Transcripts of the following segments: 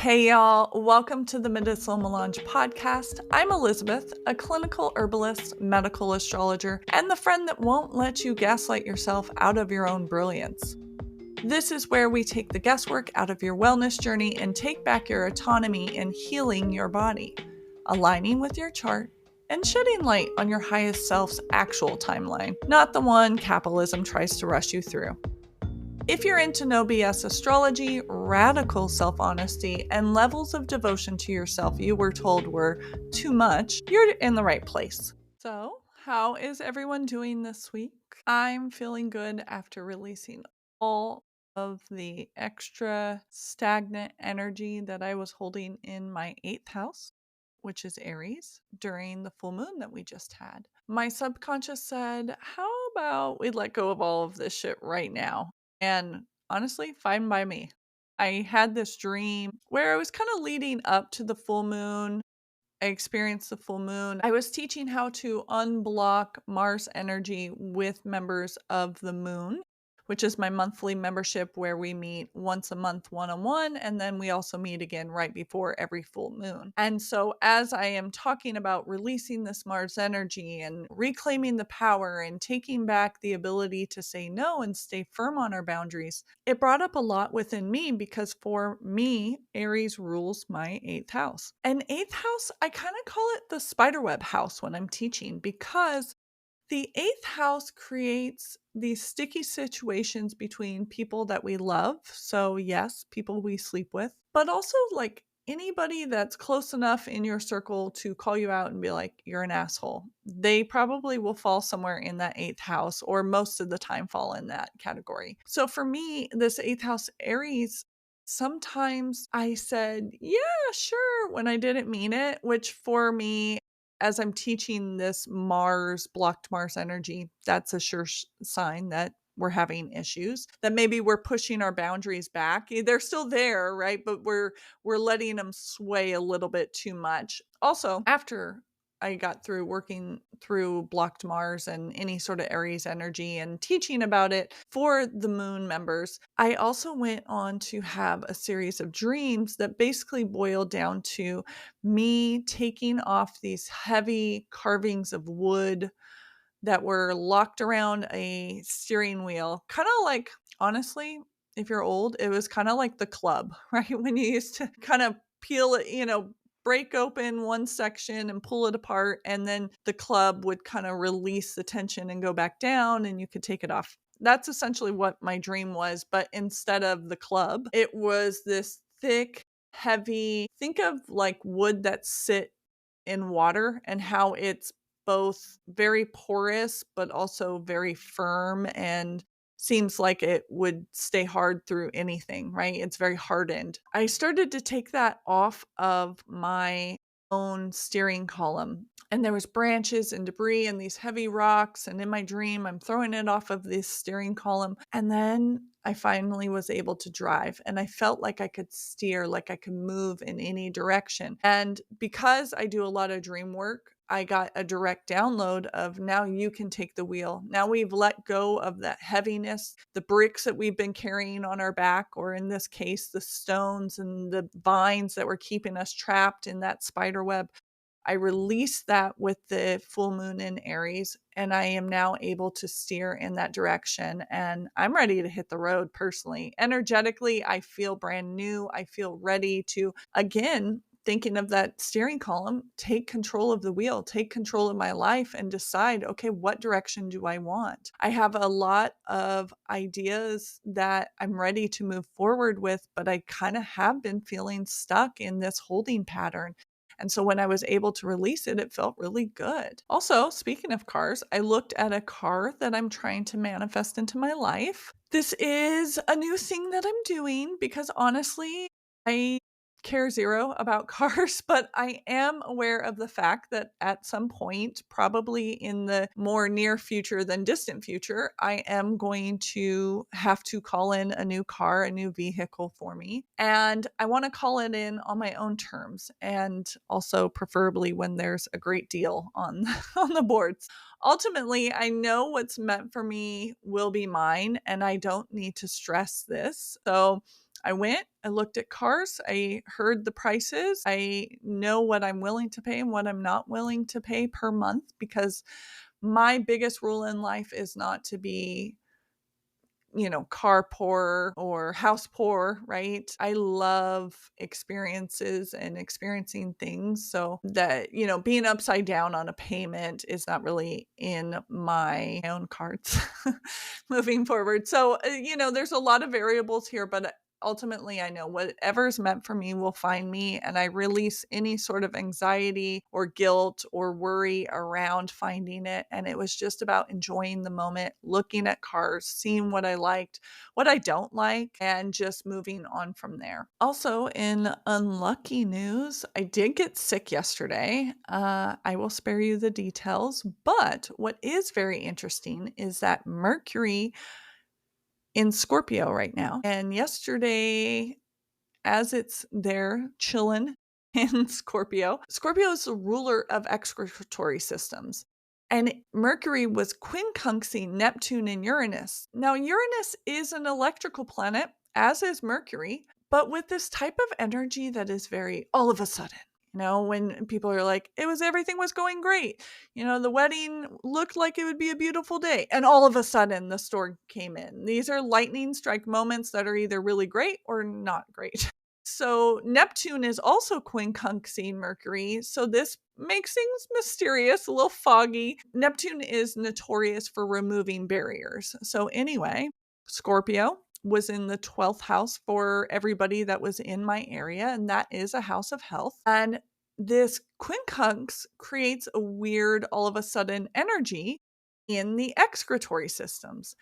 Hey y'all, welcome to the Medicinal Melange podcast. I'm Elizabeth, a clinical herbalist, medical astrologer, and the friend that won't let you gaslight yourself out of your own brilliance. This is where we take the guesswork out of your wellness journey and take back your autonomy in healing your body, aligning with your chart, and shedding light on your highest self's actual timeline, not the one capitalism tries to rush you through. If you're into no BS astrology, radical self-honesty, and levels of devotion to yourself you were told were too much, you're in the right place. So, how is everyone doing this week? I'm feeling good after releasing all of the extra stagnant energy that I was holding in my 8th house, which is Aries, during the full moon that we just had. My subconscious said, how about we let go of all of this shit right now? And honestly, fine by me. I had this dream where I was kind of leading up to the full moon. I experienced the full moon. I was teaching how to unblock Mars energy with members of the moon, which is my monthly membership where we meet once a month one-on-one, and then we also meet again right before every full moon. And so as I am talking about releasing this Mars energy and reclaiming the power and taking back the ability to say no and stay firm on our boundaries, it brought up a lot within me because for me, Aries rules my 8th house. And 8th house, I kind of call it the spiderweb house when I'm teaching because the 8th house creates these sticky situations between people that we love. So, yes, people we sleep with, but also like anybody that's close enough in your circle to call you out and be like, you're an asshole. They probably will fall somewhere in that 8th house, or most of the time fall in that category. So, for me, this 8th house Aries, sometimes I said, yeah, sure, when I didn't mean it, which for me, as I'm teaching this blocked Mars energy, that's a sure sign that we're having issues, that maybe we're pushing our boundaries back. They're still there, right? But we're letting them sway a little bit too much. Also, after I got through working through blocked Mars and any sort of Aries energy and teaching about it for the moon members, I also went on to have a series of dreams that basically boiled down to me taking off these heavy carvings of wood that were locked around a steering wheel. Kind of like, honestly, if you're old, it was kind of like the club, right? When you used to kind of peel it, break open one section and pull it apart, and then the club would kind of release the tension and go back down, and you could take it off. That's essentially what my dream was. But instead of the club, it was this thick, heavy, think of like wood that sit in water and how it's both very porous but also very firm and seems like it would stay hard through anything, right? It's very hardened. I started to take that off of my own steering column, and there was branches and debris and these heavy rocks, and in my dream I'm throwing it off of this steering column, and then I finally was able to drive, and I felt like I could steer, like I could move in any direction. And because I do a lot of dream work, I got a direct download of now you can take the wheel. Now we've let go of that heaviness, the bricks that we've been carrying on our back, or in this case, the stones and the vines that were keeping us trapped in that spider web. I released that with the full moon in Aries, and I am now able to steer in that direction. And I'm ready to hit the road personally. Energetically, I feel brand new. I feel ready to, again, thinking of that steering column, take control of the wheel, take control of my life and decide, okay, what direction do I want? I have a lot of ideas that I'm ready to move forward with, but I kind of have been feeling stuck in this holding pattern. And so when I was able to release it, it felt really good. Also, speaking of cars, I looked at a car that I'm trying to manifest into my life. This is a new thing that I'm doing because honestly, I care zero about cars, but I am aware of the fact that at some point, probably in the more near future than distant future, I am going to have to call in a new car, a new vehicle for me. And I want to call it in on my own terms, and also preferably when there's a great deal on, on the boards. Ultimately, I know what's meant for me will be mine, and I don't need to stress this. So I went, I looked at cars, I heard the prices, I know what I'm willing to pay and what I'm not willing to pay per month, because my biggest rule in life is not to be, car poor or house poor, right? I love experiences and experiencing things, so that, being upside down on a payment is not really in my own cards moving forward. So, there's a lot of variables here, but ultimately I know whatever's meant for me will find me, and I release any sort of anxiety or guilt or worry around finding it. And it was just about enjoying the moment, looking at cars, seeing what I liked, what I don't like, and just moving on from there. Also, in unlucky news, I did get sick yesterday. I will spare you the details, but what is very interesting is that Mercury in Scorpio right now. And yesterday, as it's there chilling in Scorpio, Scorpio is the ruler of excretory systems. And Mercury was quincunxing Neptune and Uranus. Now, Uranus is an electrical planet, as is Mercury, but with this type of energy that is very all of a sudden. When people are like, everything was going great. The wedding looked like it would be a beautiful day. And all of a sudden the storm came in. These are lightning strike moments that are either really great or not great. So Neptune is also quincunxing Mercury. So this makes things mysterious, a little foggy. Neptune is notorious for removing barriers. So anyway, Scorpio was in the 12th house for everybody that was in my area, and that is a house of health. And this quincunx creates a weird, all of a sudden energy in the excretory systems.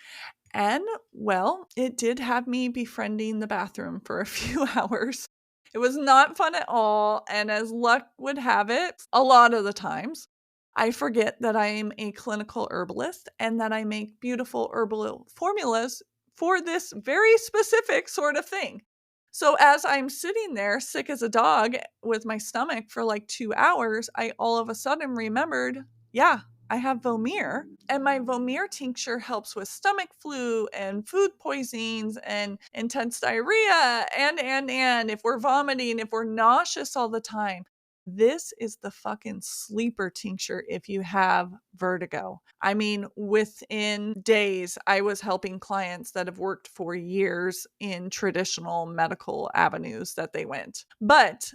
And well, it did have me befriending the bathroom for a few hours. It was not fun at all. And as luck would have it, a lot of the times, I forget that I am a clinical herbalist and that I make beautiful herbal formulas for this very specific sort of thing. So as I'm sitting there sick as a dog with my stomach for like 2 hours, I all of a sudden remembered, yeah, I have Vomir, and my Vomir tincture helps with stomach flu and food poisonings and intense diarrhea and if we're vomiting, if we're nauseous all the time. This is the fucking sleeper tincture if you have vertigo. I mean, within days, I was helping clients that have worked for years in traditional medical avenues that they went. But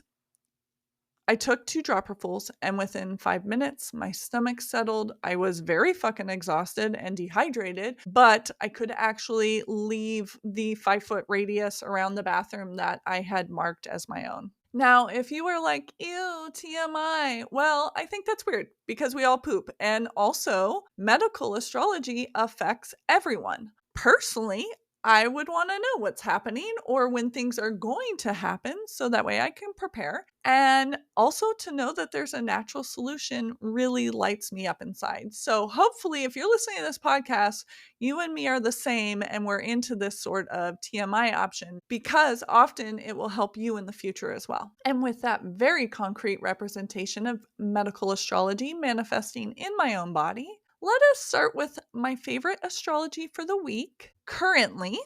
I took 2 dropperfuls, and within 5 minutes, my stomach settled. I was very fucking exhausted and dehydrated, but I could actually leave the 5-foot radius around the bathroom that I had marked as my own. Now, if you were like, ew, TMI, well, I think that's weird because we all poop. And also, medical astrology affects everyone. Personally, I would want to know what's happening or when things are going to happen so that way I can prepare. And also to know that there's a natural solution really lights me up inside. So hopefully, if you're listening to this podcast, you and me are the same and we're into this sort of TMI option because often it will help you in the future as well. And with that very concrete representation of medical astrology manifesting in my own body, let us start with my favorite astrology for the week. Currently,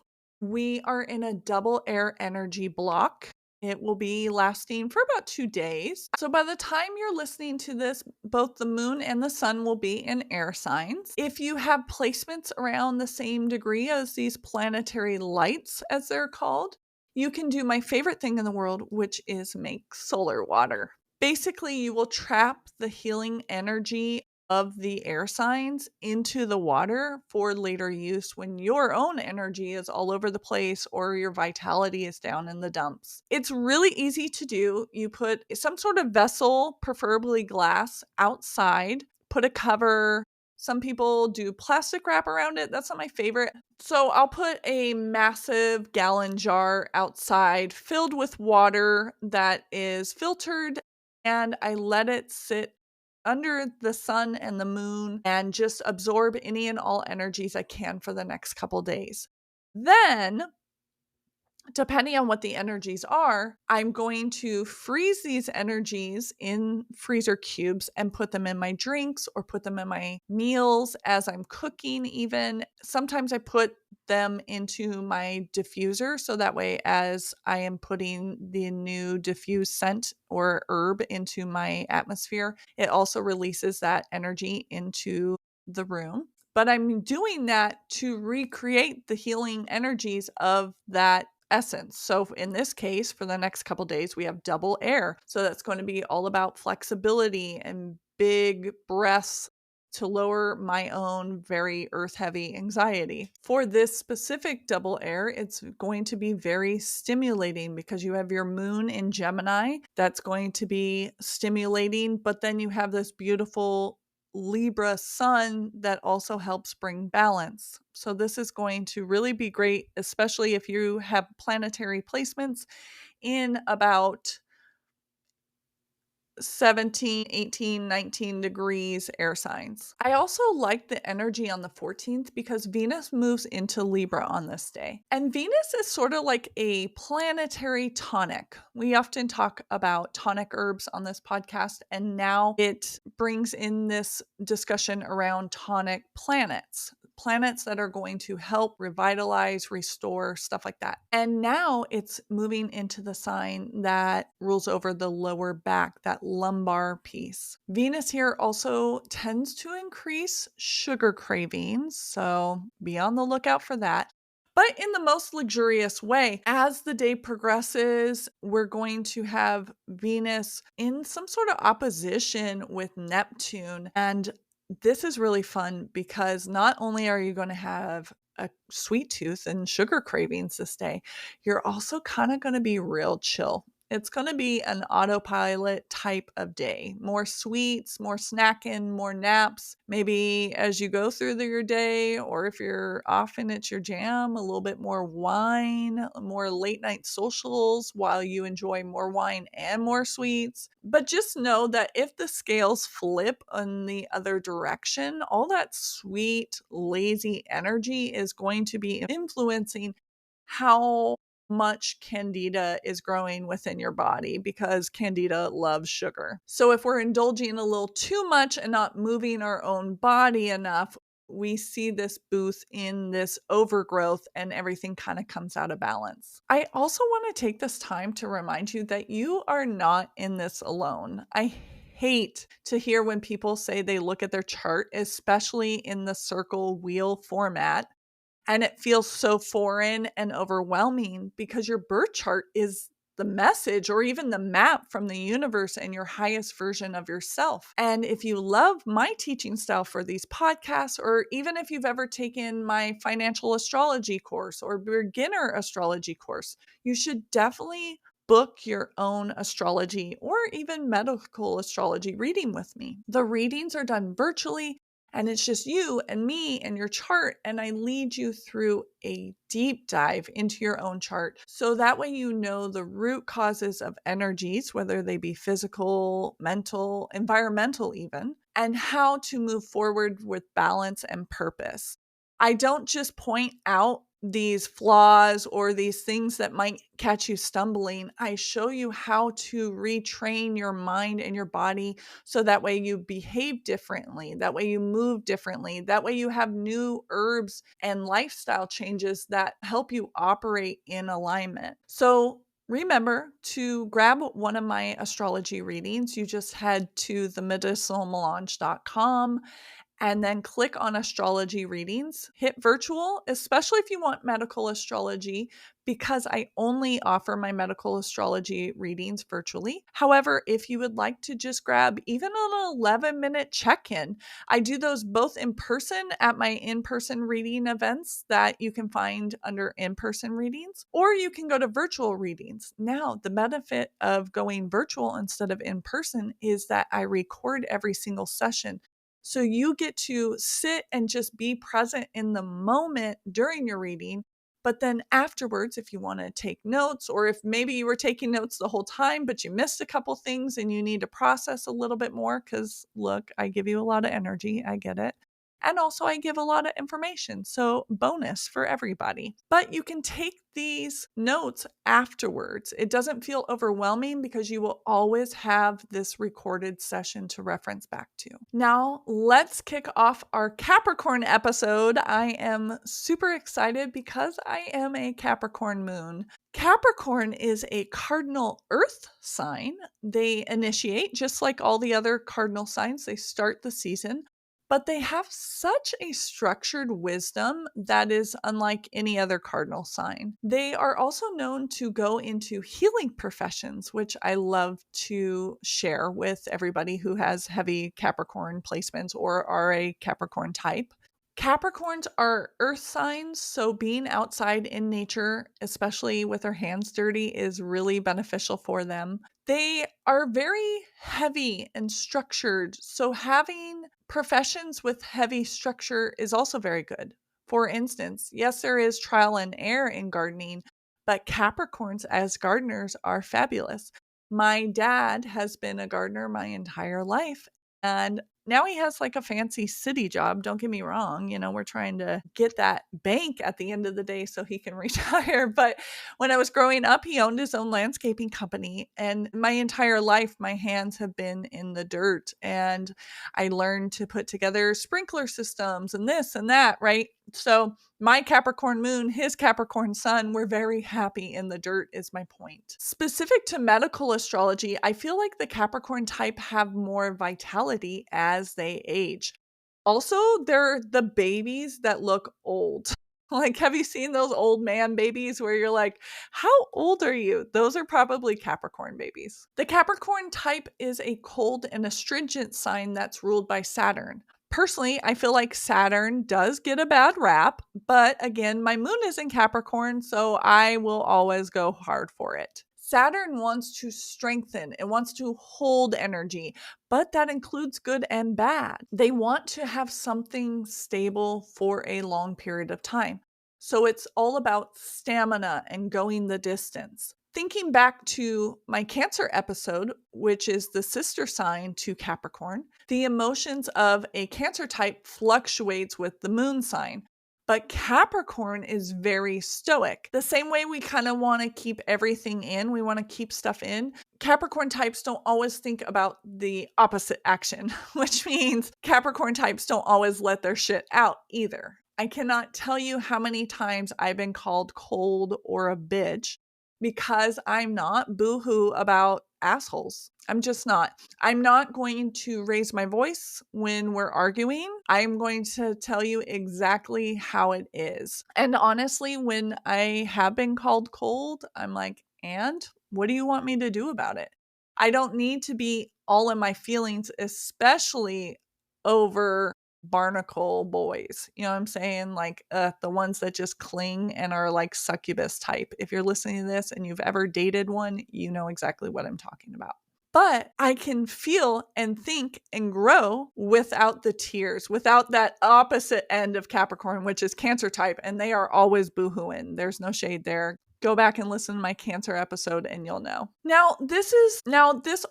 we are in a double air energy block. It will be lasting for about 2 days. So by the time you're listening to this, both the moon and the sun will be in air signs. If you have placements around the same degree as these planetary lights, as they're called, you can do my favorite thing in the world, which is make solar water. Basically, you will trap the healing energy of the air signs into the water for later use when your own energy is all over the place or your vitality is down in the dumps. It's really easy to do. You put some sort of vessel, preferably glass, outside, put a cover. Some people do plastic wrap around it. That's not my favorite. So I'll put a massive gallon jar outside filled with water that is filtered, and I let it sit under the sun and the moon and just absorb any and all energies I can for the next couple days. Then, depending on what the energies are, I'm going to freeze these energies in freezer cubes and put them in my drinks or put them in my meals as I'm cooking even. Sometimes I put them into my diffuser. So that way, as I am putting the new diffuse scent or herb into my atmosphere, it also releases that energy into the room. But I'm doing that to recreate the healing energies of that essence. So in this case, for the next couple days, we have double air. So that's going to be all about flexibility and big breaths to lower my own very earth heavy anxiety. For this specific double air, it's going to be very stimulating because you have your moon in Gemini that's going to be stimulating, but then you have this beautiful Libra sun that also helps bring balance. So this is going to really be great, especially if you have planetary placements in about 17, 18, 19 degrees air signs. I also like the energy on the 14th because Venus moves into Libra on this day. And Venus is sort of like a planetary tonic. We often talk about tonic herbs on this podcast, and now it brings in this discussion around tonic planets. Planets that are going to help revitalize, restore, stuff like that. And now it's moving into the sign that rules over the lower back, that lumbar piece. Venus here also tends to increase sugar cravings, so be on the lookout for that. But in the most luxurious way, as the day progresses, we're going to have Venus in some sort of opposition with Neptune. And this is really fun because not only are you going to have a sweet tooth and sugar cravings this day, you're also kind of going to be real chill. It's going to be an autopilot type of day. More sweets, more snacking, more naps. Maybe as you go through your day, or if you're off and it's your jam, a little bit more wine, more late night socials while you enjoy more wine and more sweets. But just know that if the scales flip in the other direction, all that sweet, lazy energy is going to be influencing how much candida is growing within your body, because candida loves sugar. So if we're indulging a little too much and not moving our own body enough, we see this boost in this overgrowth and everything kind of comes out of balance. I also want to take this time to remind you that you are not in this alone. I hate to hear when people say they look at their chart, especially in the circle wheel format, and it feels so foreign and overwhelming because your birth chart is the message or even the map from the universe and your highest version of yourself. And if you love my teaching style for these podcasts, or even if you've ever taken my financial astrology course or beginner astrology course, you should definitely book your own astrology or even medical astrology reading with me. The readings are done virtually, and it's just you and me and your chart. And I lead you through a deep dive into your own chart. So that way you know the root causes of energies, whether they be physical, mental, environmental even, and how to move forward with balance and purpose. I don't just point out these flaws or these things that might catch you stumbling. I show you how to retrain your mind and your body so that way you behave differently, that way you move differently, that way you have new herbs and lifestyle changes that help you operate in alignment. So remember to grab one of my astrology readings. You just head to themedicinalmelange.com and then click on astrology readings, hit virtual, especially if you want medical astrology, because I only offer my medical astrology readings virtually. However, if you would like to just grab even an 11-minute check-in, I do those both in person at my in-person reading events that you can find under in-person readings, or you can go to virtual readings. Now, the benefit of going virtual instead of in person is that I record every single session. So you get to sit and just be present in the moment during your reading. But then afterwards, if you want to take notes, or if maybe you were taking notes the whole time, but you missed a couple things and you need to process a little bit more, because look, I give you a lot of energy. I get it. And also I give a lot of information, so bonus for everybody. But you can take these notes afterwards. It doesn't feel overwhelming because you will always have this recorded session to reference back to. Now, let's kick off our Capricorn episode. I am super excited because I am a Capricorn moon. Capricorn is a cardinal earth sign. They initiate just like all the other cardinal signs, they start the season. But they have such a structured wisdom that is unlike any other cardinal sign. They are also known to go into healing professions, which I love to share with everybody who has heavy Capricorn placements or are a Capricorn type. Capricorns are earth signs, so being outside in nature, especially with their hands dirty, is really beneficial for them. They are very heavy and structured, so having professions with heavy structure is also very good. For instance, yes, there is trial and error in gardening, but Capricorns as gardeners are fabulous. My dad has been a gardener my entire life, and now he has like a fancy city job. Don't get me wrong. We're trying to get that bank at the end of the day so he can retire. But when I was growing up, he owned his own landscaping company. And my entire life, my hands have been in the dirt. And I learned to put together sprinkler systems and this and that, right? So my Capricorn moon, his Capricorn sun, we're very happy in the dirt is my point. Specific to medical astrology, I feel like the Capricorn type have more vitality as they age. Also, they're the babies that look old. Like, have you seen those old man babies where you're like, how old are you? Those are probably Capricorn babies. The Capricorn type is a cold and astringent sign that's ruled by Saturn. Personally, I feel like Saturn does get a bad rap, but again, my moon is in Capricorn, so I will always go hard for it. Saturn wants to strengthen, it wants to hold energy, but that includes good and bad. They want to have something stable for a long period of time. So it's all about stamina and going the distance. Thinking back to my Cancer episode, which is the sister sign to Capricorn, the emotions of a Cancer type fluctuates with the moon sign. But Capricorn is very stoic. The same way we kind of want to keep everything in, we want to keep stuff in. Capricorn types don't always think about the opposite action, which means Capricorn types don't always let their shit out either. I cannot tell you how many times I've been called cold or a bitch because I'm not boohoo about assholes. I'm just not. I'm not going to raise my voice when we're arguing. I'm going to tell you exactly how it is. And honestly, when I have been called cold, I'm like, and what do you want me to do about it? I don't need to be all in my feelings, especially over barnacle boys. You know what I'm saying? Like the ones that just cling and are like succubus type. If you're listening to this and you've ever dated one, you know exactly what I'm talking about. But I can feel and think and grow without the tears, without that opposite end of Capricorn, which is Cancer type, and they are always boohooing. There's no shade there. Go back and listen to my Cancer episode and you'll know. Now, this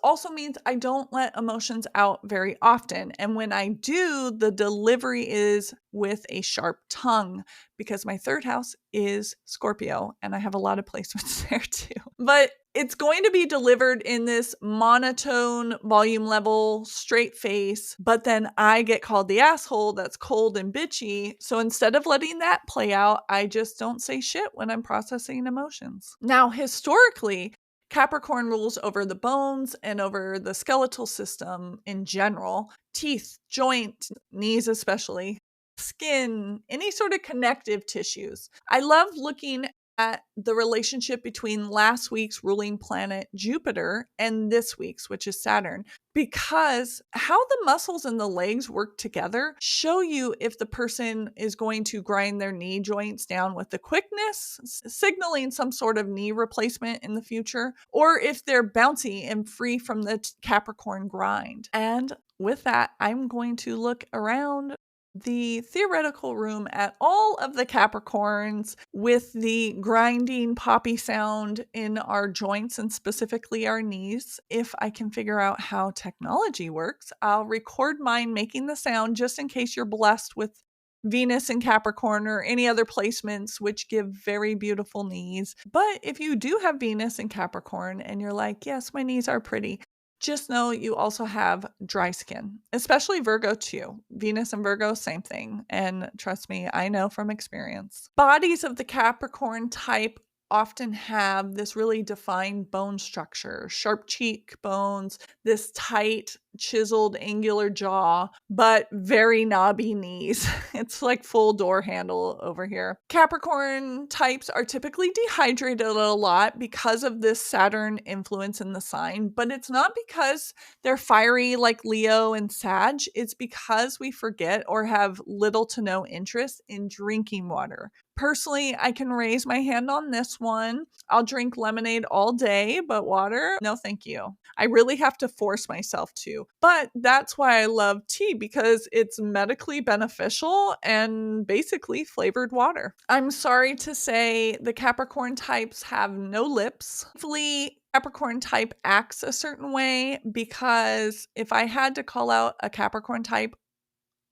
also means I don't let emotions out very often. And when I do, the delivery is with a sharp tongue because my third house is Scorpio and I have a lot of placements there too. But it's going to be delivered in this monotone, volume level, straight face, but then I get called the asshole that's cold and bitchy. So instead of letting that play out, I just don't say shit when I'm processing emotions. Now, historically, Capricorn rules over the bones and over the skeletal system in general, teeth, joints, knees especially, skin, any sort of connective tissues. I love looking at the relationship between last week's ruling planet Jupiter and this week's, which is Saturn, because how the muscles and the legs work together show you if the person is going to grind their knee joints down with the quickness, signaling some sort of knee replacement in the future, or if they're bouncy and free from the Capricorn grind. And with that, I'm going to look around the theoretical room at all of the Capricorns with the grinding poppy sound in our joints and specifically our knees. If I can figure out how technology works, I'll record mine making the sound just in case you're blessed with Venus in Capricorn or any other placements which give very beautiful knees. But if you do have Venus in Capricorn and you're like, yes, my knees are pretty, just know you also have dry skin, especially Virgo too. Venus and Virgo, same thing. And trust me, I know from experience. Bodies of the Capricorn type often have this really defined bone structure, sharp cheekbones, this tight, chiseled, angular jaw, but very knobby knees. It's like full door handle over here. Capricorn types are typically dehydrated a lot because of this Saturn influence in the sign, but it's not because they're fiery like Leo and Sag. It's because we forget or have little to no interest in drinking water. Personally, I can raise my hand on this one. I'll drink lemonade all day, but water, no thank you. I really have to force myself to. But that's why I love tea, because it's medically beneficial and basically flavored water. I'm sorry to say the Capricorn types have no lips. Hopefully, Capricorn type acts a certain way, because if I had to call out a Capricorn type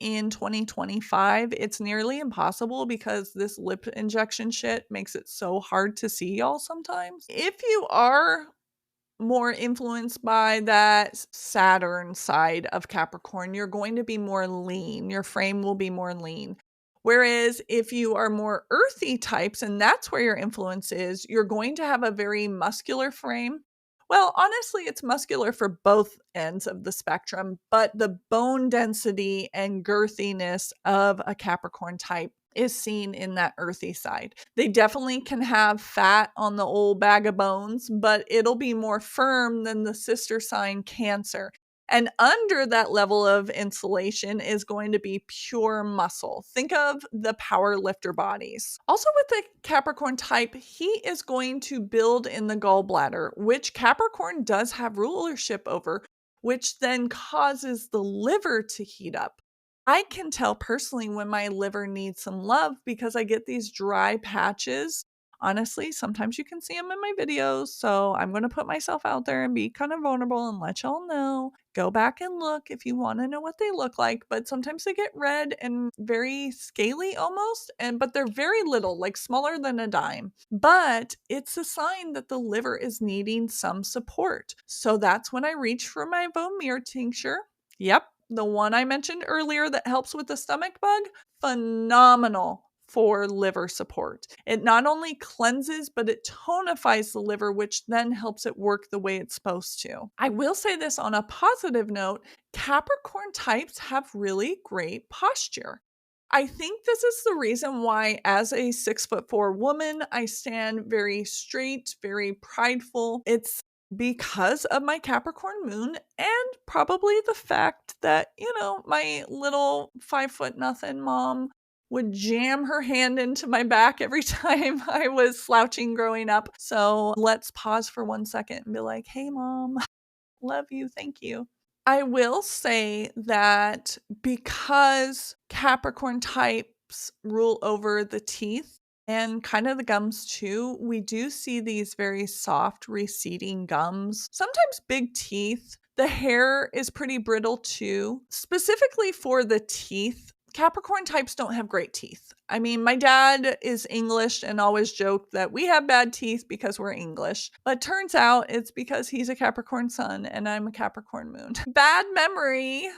in 2025, it's nearly impossible because this lip injection shit makes it so hard to see y'all sometimes. If you are more influenced by that Saturn side of Capricorn, you're going to be more lean. Your frame will be more lean. Whereas if you are more earthy types, and that's where your influence is, you're going to have a very muscular frame. Well, honestly, it's muscular for both ends of the spectrum, but the bone density and girthiness of a Capricorn type is seen in that earthy side. They definitely can have fat on the old bag of bones, but it'll be more firm than the sister sign Cancer. And under that level of insulation is going to be pure muscle. Think of the power lifter bodies. Also with the Capricorn type, he is going to build in the gallbladder, which Capricorn does have rulership over, which then causes the liver to heat up. I can tell personally when my liver needs some love because I get these dry patches. Honestly, sometimes you can see them in my videos, so I'm going to put myself out there and be kind of vulnerable and let y'all know. Go back and look if you want to know what they look like, but sometimes they get red and very scaly almost, but they're very little, like smaller than a dime. But it's a sign that the liver is needing some support. So that's when I reach for my bone mirror tincture. Yep, the one I mentioned earlier that helps with the stomach bug, phenomenal for liver support. It not only cleanses, but it tonifies the liver, which then helps it work the way it's supposed to. I will say this on a positive note, Capricorn types have really great posture. I think this is the reason why, as a 6'4" woman, I stand very straight, very prideful. It's because of my Capricorn moon and probably the fact that, my little 5' nothing mom would jam her hand into my back every time I was slouching growing up. So let's pause for 1 second and be like, hey, mom, love you. Thank you. I will say that because Capricorn types rule over the teeth and kind of the gums too, we do see these very soft receding gums, sometimes big teeth. The hair is pretty brittle too. Specifically for the teeth, Capricorn types don't have great teeth. I mean, my dad is English and always joked that we have bad teeth because we're English. But turns out it's because he's a Capricorn sun and I'm a Capricorn moon. Bad memory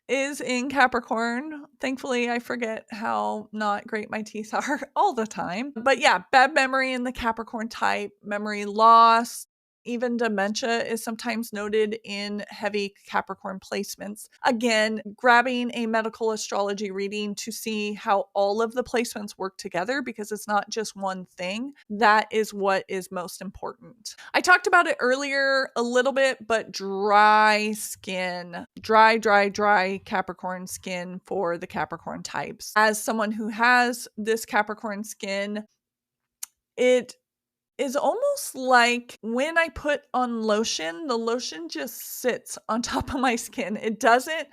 is in Capricorn. Thankfully, I forget how not great my teeth are all the time. But yeah, bad memory in the Capricorn type, memory loss. Even dementia is sometimes noted in heavy Capricorn placements. Again, grabbing a medical astrology reading to see how all of the placements work together, because it's not just one thing. That is what is most important. I talked about it earlier a little bit, but dry skin, dry Capricorn skin for the Capricorn types. As someone who has this Capricorn skin, it is almost like when I put on lotion, the lotion just sits on top of my skin. It doesn't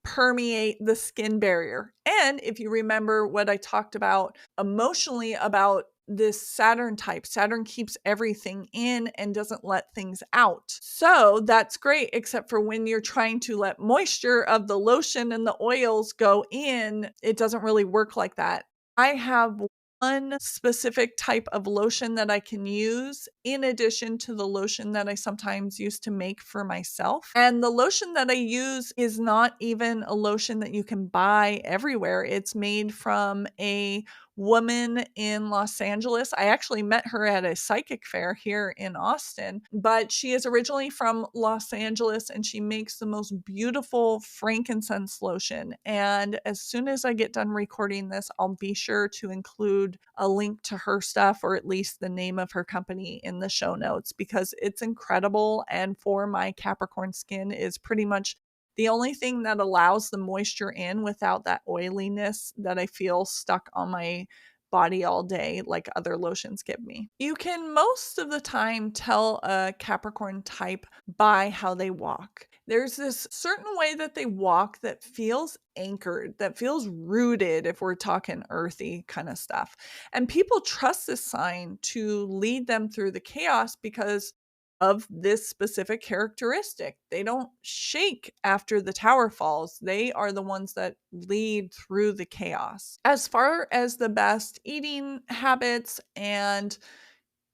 permeate the skin barrier. And if you remember what I talked about emotionally about this Saturn type, Saturn keeps everything in and doesn't let things out. So that's great, except for when you're trying to let moisture of the lotion and the oils go in, it doesn't really work like that. I have one specific type of lotion that I can use in addition to the lotion that I sometimes use to make for myself. And the lotion that I use is not even a lotion that you can buy everywhere. It's made from a woman in Los Angeles. I actually met her at a psychic fair here in Austin, but she is originally from Los Angeles and she makes the most beautiful frankincense lotion. And as soon as I get done recording this, I'll be sure to include a link to her stuff, or at least the name of her company, in the show notes, because it's incredible. And for my Capricorn skin is pretty much the only thing that allows the moisture in without that oiliness that I feel stuck on my body all day like other lotions give me. You can most of the time tell a Capricorn type by how they walk. There's this certain way that they walk that feels anchored, that feels rooted, if we're talking earthy kind of stuff. And people trust this sign to lead them through the chaos because of this specific characteristic. They don't shake after the tower falls. They are the ones that lead through the chaos. As far as the best eating habits and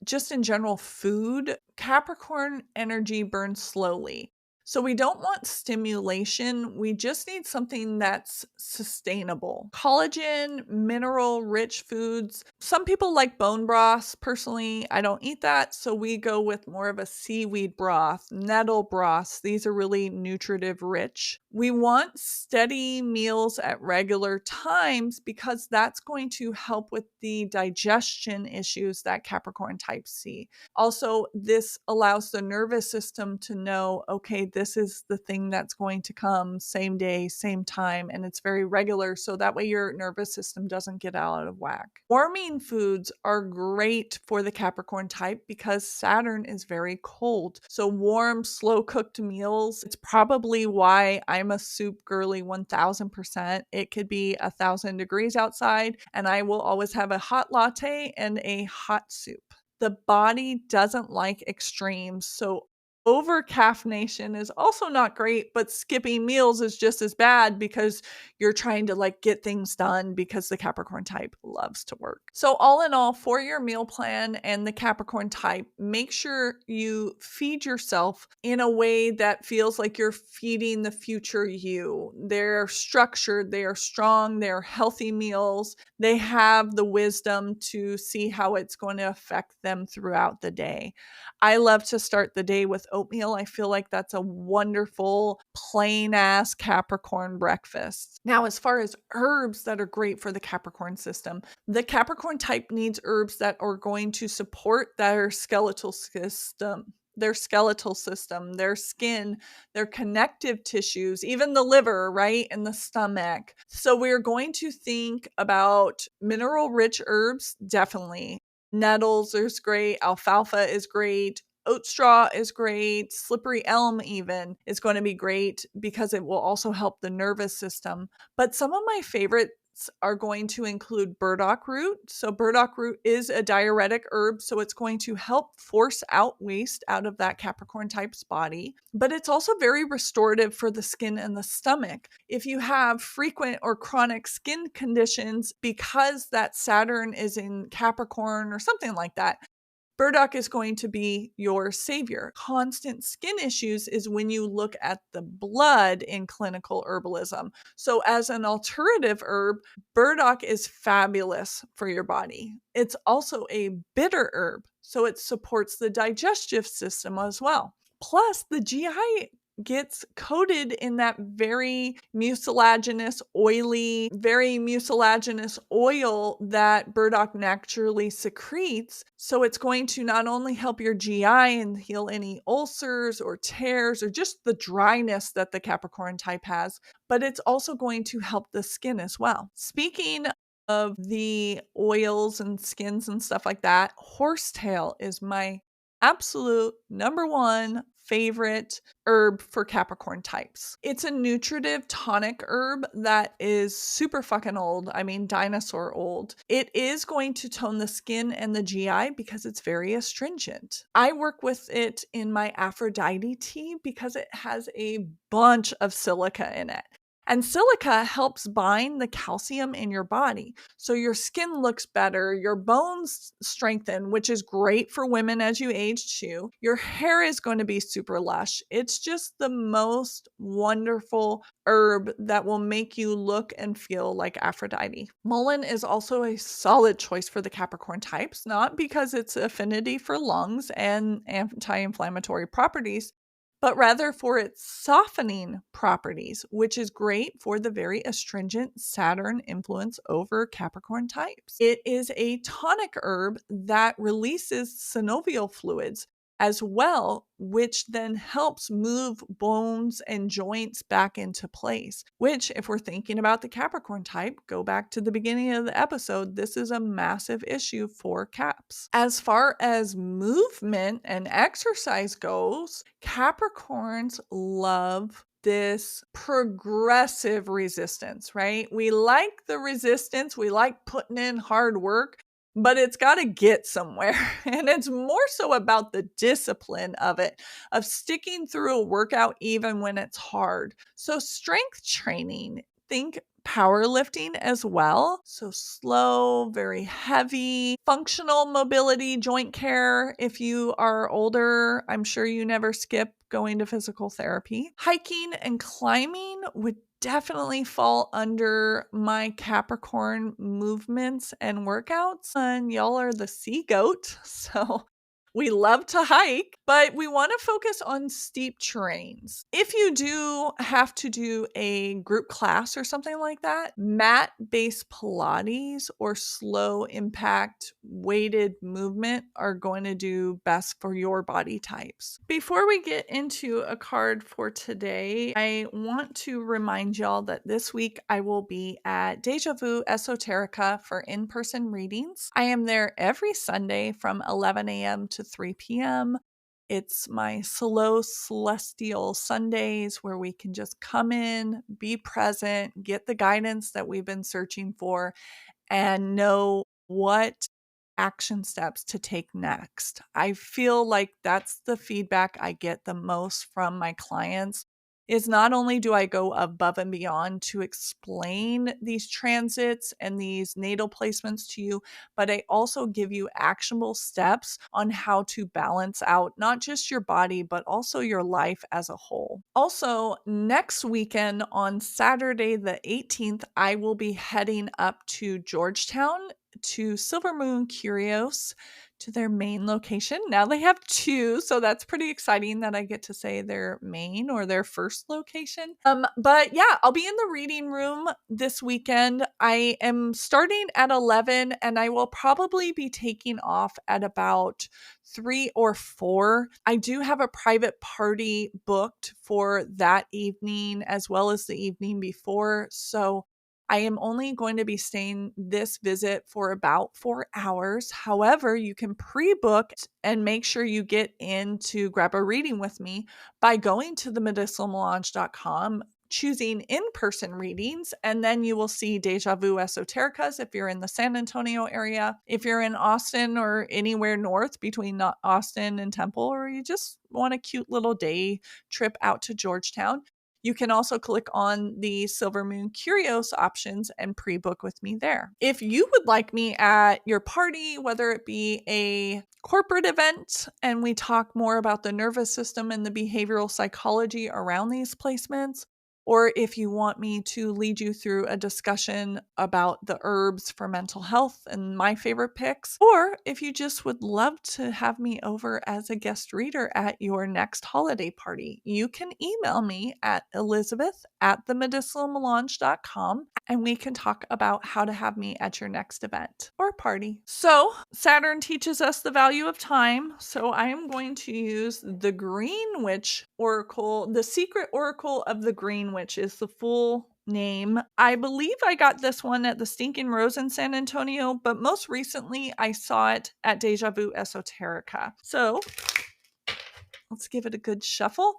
just in general food, Capricorn energy burns slowly. So we don't want stimulation. We just need something that's sustainable. Collagen, mineral rich foods. Some people like bone broths. Personally, I don't eat that. So we go with more of a seaweed broth, nettle broths. These are really nutritive rich. We want steady meals at regular times because that's going to help with the digestion issues that Capricorn types see. Also, this allows the nervous system to know, okay, this is the thing that's going to come same day, same time, and it's very regular. So that way your nervous system doesn't get out of whack. Warming foods are great for the Capricorn type because Saturn is very cold. So warm, slow cooked meals, it's probably why I'm a soup girly 1000%. It could be 1,000 degrees outside, and I will always have a hot latte and a hot soup. The body doesn't like extremes, so over caffeination is also not great, but skipping meals is just as bad because you're trying to like get things done because the Capricorn type loves to work. So all in all, for your meal plan and the Capricorn type, make sure you feed yourself in a way that feels like you're feeding the future you. They're structured, they are strong, they're healthy meals. They have the wisdom to see how it's going to affect them throughout the day. I love to start the day with oatmeal. I feel like that's a wonderful, plain ass Capricorn breakfast. Now, as far as herbs that are great for the Capricorn system, the Capricorn type needs herbs that are going to support their skeletal system. Their skin, their connective tissues, even the liver, right? And the stomach. So we're going to think about mineral rich herbs, definitely. Nettles is great. Alfalfa is great. Oat straw is great. Slippery elm even is going to be great because it will also help the nervous system. But some of my favorites are going to include burdock root. So burdock root is a diuretic herb, so it's going to help force out waste out of that Capricorn type's body. But it's also very restorative for the skin and the stomach. If you have frequent or chronic skin conditions because that Saturn is in Capricorn or something like that, burdock is going to be your savior. Constant skin issues is when you look at the blood in clinical herbalism. So as an alternative herb, burdock is fabulous for your body. It's also a bitter herb, so it supports the digestive system as well. Plus, the GI gets coated in that very mucilaginous oil that burdock naturally secretes. So it's going to not only help your GI and heal any ulcers or tears or just the dryness that the Capricorn type has, but it's also going to help the skin as well. Speaking of the oils and skins and stuff like that, horsetail is my absolute number one favorite herb for Capricorn types. It's a nutritive tonic herb that is super fucking old. I mean, dinosaur old. It is going to tone the skin and the GI because it's very astringent. I work with it in my Aphrodite tea because it has a bunch of silica in it. And silica helps bind the calcium in your body. So your skin looks better, your bones strengthen, which is great for women as you age too. Your hair is going to be super lush. It's just the most wonderful herb that will make you look and feel like Aphrodite. Mullein is also a solid choice for the Capricorn types, not because its affinity for lungs and anti-inflammatory properties, but rather for its softening properties, which is great for the very astringent Saturn influence over Capricorn types. It is a tonic herb that releases synovial fluids as well, which then helps move bones and joints back into place, which, if we're thinking about the Capricorn type, go back to the beginning of the episode, this is a massive issue for Caps. As far as movement and exercise goes, Capricorns love this progressive resistance, right? We like the resistance, we like putting in hard work, but it's got to get somewhere. And it's more so about the discipline of it, of sticking through a workout even when it's hard. So strength training, think powerlifting as well. So slow, very heavy, functional mobility, joint care. If you are older, I'm sure you never skip going to physical therapy. Hiking and climbing would definitely fall under my Capricorn movements and workouts. And y'all are the sea goat, so we love to hike, but we want to focus on steep terrains. If you do have to do a group class or something like that, mat-based Pilates or slow impact weighted movement are going to do best for your body types. Before we get into a card for today, I want to remind y'all that this week I will be at Deja Vu Esoterica for in-person readings. I am there every Sunday from 11 a.m. to 3 p.m. It's my slow celestial Sundays where we can just come in, be present, get the guidance that we've been searching for, and know what action steps to take next. I feel like that's the feedback I get the most from my clients, is not only do I go above and beyond to explain these transits and these natal placements to you, but I also give you actionable steps on how to balance out not just your body, but also your life as a whole. Also, next weekend on Saturday the 18th, I will be heading up to Georgetown to Silver Moon Curios, to their main location. Now they have two, so that's pretty exciting that I get to say their main or their first location. But yeah, I'll be in the reading room this weekend. I am starting at 11 and I will probably be taking off at about 3 or 4. I do have a private party booked for that evening as well as the evening before, so I am only going to be staying this visit for about 4 hours. However, you can pre-book and make sure you get in to grab a reading with me by going to themedicinalmelange.com, choosing in-person readings, and then you will see Deja Vu Esotericas if you're in the San Antonio area. If you're in Austin or anywhere north between Austin and Temple, or you just want a cute little day trip out to Georgetown, you can also click on the Silver Moon Curios options and pre-book with me there. If you would like me at your party, whether it be a corporate event and we talk more about the nervous system and the behavioral psychology around these placements, or if you want me to lead you through a discussion about the herbs for mental health and my favorite picks, or if you just would love to have me over as a guest reader at your next holiday party, you can email me at elizabeth@themedicinalmelange.com and we can talk about how to have me at your next event or party. So Saturn teaches us the value of time. So I am going to use the Green Witch Oracle, the Secret Oracle of the Green Witch is the full name. I believe I got this one at the Stinking Rose in San Antonio, but most recently I saw it at Deja Vu Esoterica. So Let's give it a good shuffle.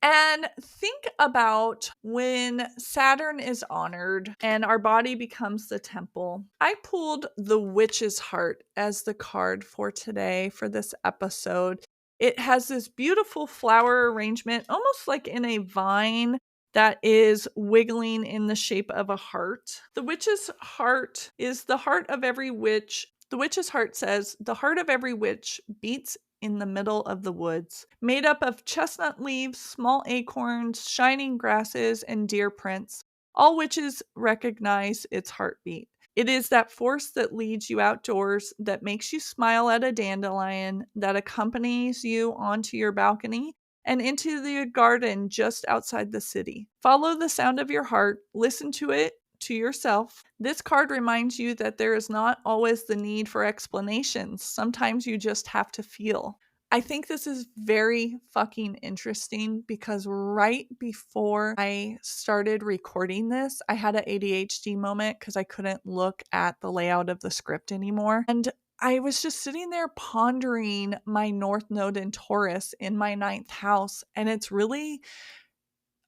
And think about when Saturn is honored and our body becomes the temple. I pulled the Witch's Heart as the card for today for this episode. It has this beautiful flower arrangement, almost like in a vine that is wiggling in the shape of a heart. The Witch's Heart is the heart of every witch. The Witch's Heart says, the heart of every witch beats in the middle of the woods, made up of chestnut leaves, small acorns, shining grasses, and deer prints. All witches recognize its heartbeat. It is that force that leads you outdoors, that makes you smile at a dandelion, that accompanies you onto your balcony and into the garden just outside the city. Follow the sound of your heart, listen to it, to yourself. This card reminds you that there is not always the need for explanations. Sometimes you just have to feel. I think this is very fucking interesting because right before I started recording this, I had an ADHD moment because I couldn't look at the layout of the script anymore. And I was just sitting there pondering my North Node in Taurus in my 9th house. And it's really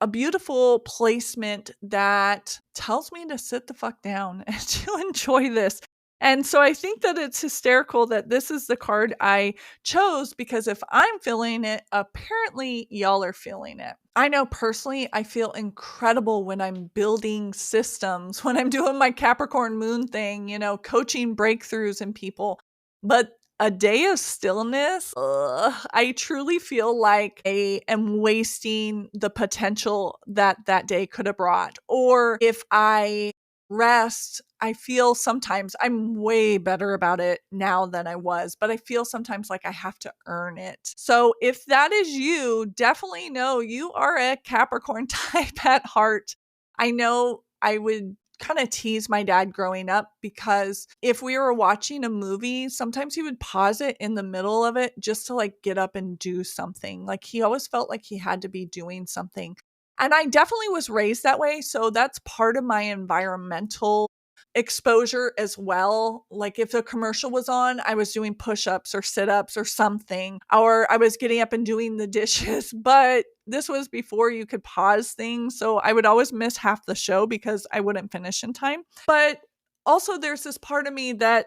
a beautiful placement that tells me to sit the fuck down and to enjoy this. And so I think that it's hysterical that this is the card I chose because if I'm feeling it, apparently y'all are feeling it. I know personally, I feel incredible when I'm building systems, when I'm doing my Capricorn moon thing, coaching breakthroughs in people. But a day of stillness, I truly feel like I am wasting the potential that day could have brought. Or if I rest, I feel sometimes I'm way better about it now than I was, but I feel sometimes like I have to earn it. So if that is you, definitely know you are a Capricorn type at heart. I know I would kind of tease my dad growing up because if we were watching a movie, sometimes he would pause it in the middle of it just to like get up and do something. Like he always felt like he had to be doing something. And I definitely was raised that way. So that's part of my environmental exposure as well. Like if a commercial was on, I was doing push-ups or sit-ups or something, or I was getting up and doing the dishes. But this was before you could pause things. So I would always miss half the show because I wouldn't finish in time. But also there's this part of me that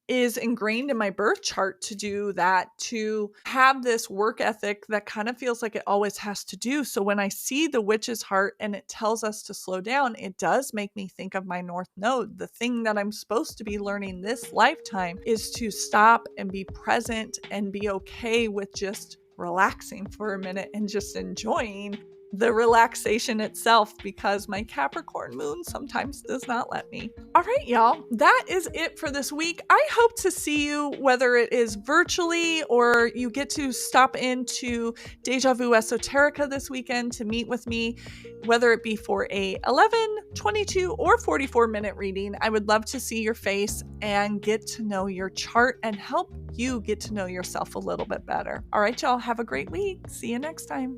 is ingrained in my birth chart to do that, to have this work ethic that kind of feels like it always has to do. So when I see the Witch's Heart and it tells us to slow down, it does make me think of my North Node. The thing that I'm supposed to be learning this lifetime is to stop and be present and be okay with just relaxing for a minute and just enjoying the relaxation itself because my Capricorn moon sometimes does not let me. All right, y'all, that is it for this week. I hope to see you, whether it is virtually or you get to stop into Deja Vu Esoterica this weekend to meet with me, whether it be for a 11, 22, or 44-minute reading. I would love to see your face and get to know your chart and help you get to know yourself a little bit better. All right, y'all, have a great week. See you next time.